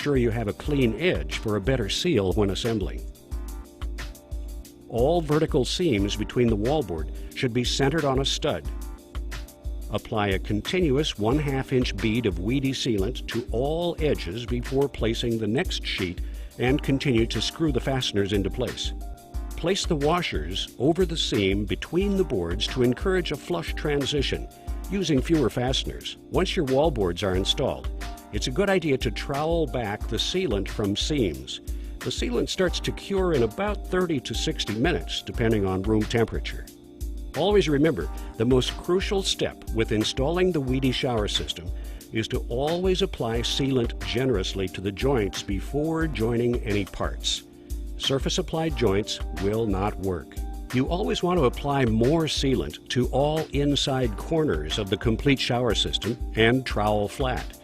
sure you have a clean edge for a better seal when assembling. All vertical seams between the wallboard should be centered on a stud. Apply a continuous 1/2 inch bead of Wedi sealant to all edges before placing the next sheet and continue to screw the fasteners into place. Place the washers over the seam between the boards to encourage a flush transition, using fewer fasteners. Once your wallboards are installed, it's a good idea to trowel back the sealant from seams. The sealant starts to cure in about 30 to 60 minutes, depending on room temperature. Always remember, the most crucial step with installing the Wedi shower system is to always apply sealant generously to the joints before joining any parts. Surface-applied joints will not work. You always want to apply more sealant to all inside corners of the complete shower system and trowel flat.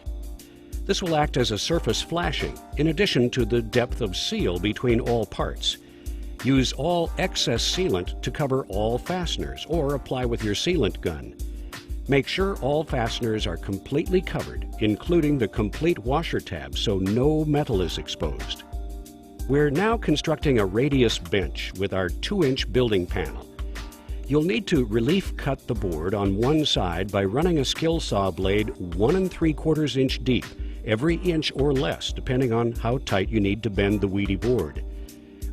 This will act as a surface flashing, in addition to the depth of seal between all parts. Use all excess sealant to cover all fasteners, or apply with your sealant gun. Make sure all fasteners are completely covered, including the complete washer tab, so no metal is exposed. We're now constructing a radius bench with our 2-inch building panel. You'll need to relief cut the board on one side by running a skill saw blade 1 3/4 inch deep, every inch or less, depending on how tight you need to bend the Wedi board.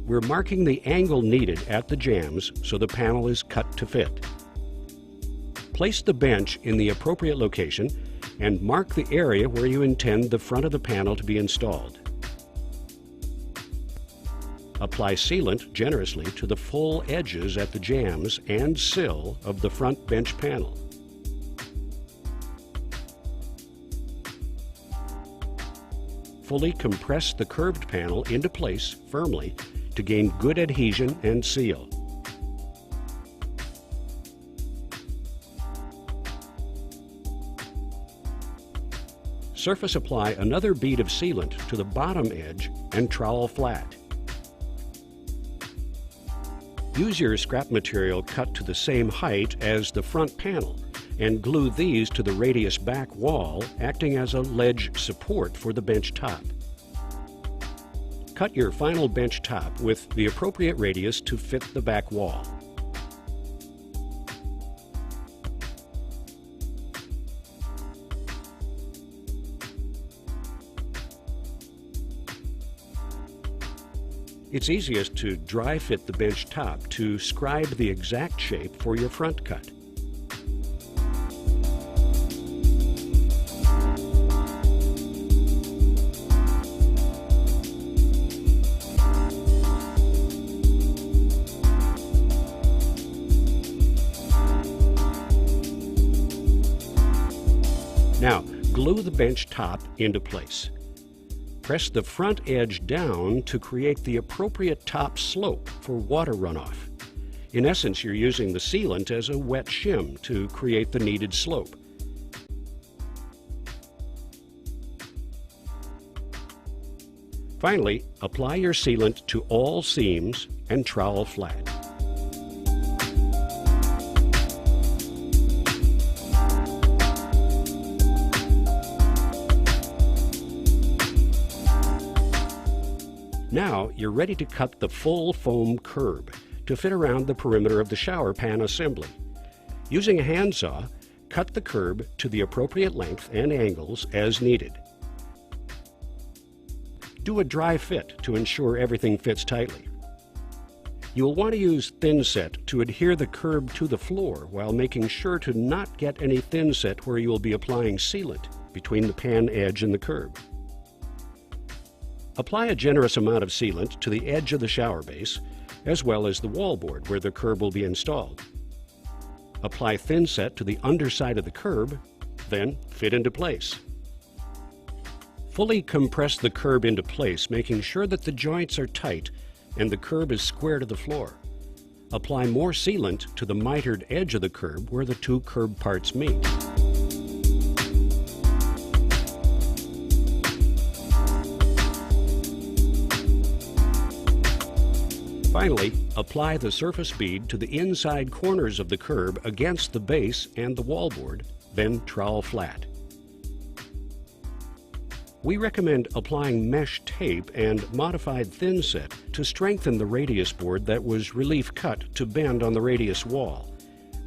We're marking the angle needed at the jambs so the panel is cut to fit. Place the bench in the appropriate location and mark the area where you intend the front of the panel to be installed. Apply sealant generously to the full edges at the jambs and sill of the front bench panel. Fully compress the curved panel into place firmly to gain good adhesion and seal. Surface apply another bead of sealant to the bottom edge and trowel flat. Use your scrap material cut to the same height as the front panel and glue these to the radius back wall, acting as a ledge support for the bench top. Cut your final bench top with the appropriate radius to fit the back wall. It's easiest to dry fit the bench top to scribe the exact shape for your front cut. Now, glue the bench top into place. Press the front edge down to create the appropriate top slope for water runoff. In essence, you're using the sealant as a wet shim to create the needed slope. Finally, apply your sealant to all seams and trowel flat. Now you're ready to cut the full foam curb to fit around the perimeter of the shower pan assembly. Using a handsaw, cut the curb to the appropriate length and angles as needed. Do a dry fit to ensure everything fits tightly. You'll want to use thin set to adhere the curb to the floor while making sure to not get any thin set where you will be applying sealant between the pan edge and the curb. Apply a generous amount of sealant to the edge of the shower base, as well as the wallboard where the curb will be installed. Apply thin set to the underside of the curb, then fit into place. Fully compress the curb into place, making sure that the joints are tight and the curb is square to the floor. Apply more sealant to the mitered edge of the curb where the two curb parts meet. Finally, apply the surface bead to the inside corners of the curb against the base and the wallboard, then trowel flat. We recommend applying mesh tape and modified thin set to strengthen the radius board that was relief cut to bend on the radius wall.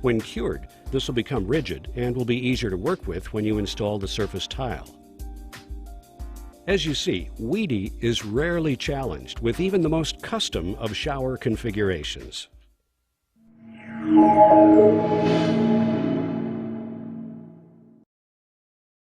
When cured, this will become rigid and will be easier to work with when you install the surface tile. As you see, Wedi is rarely challenged with even the most custom of shower configurations.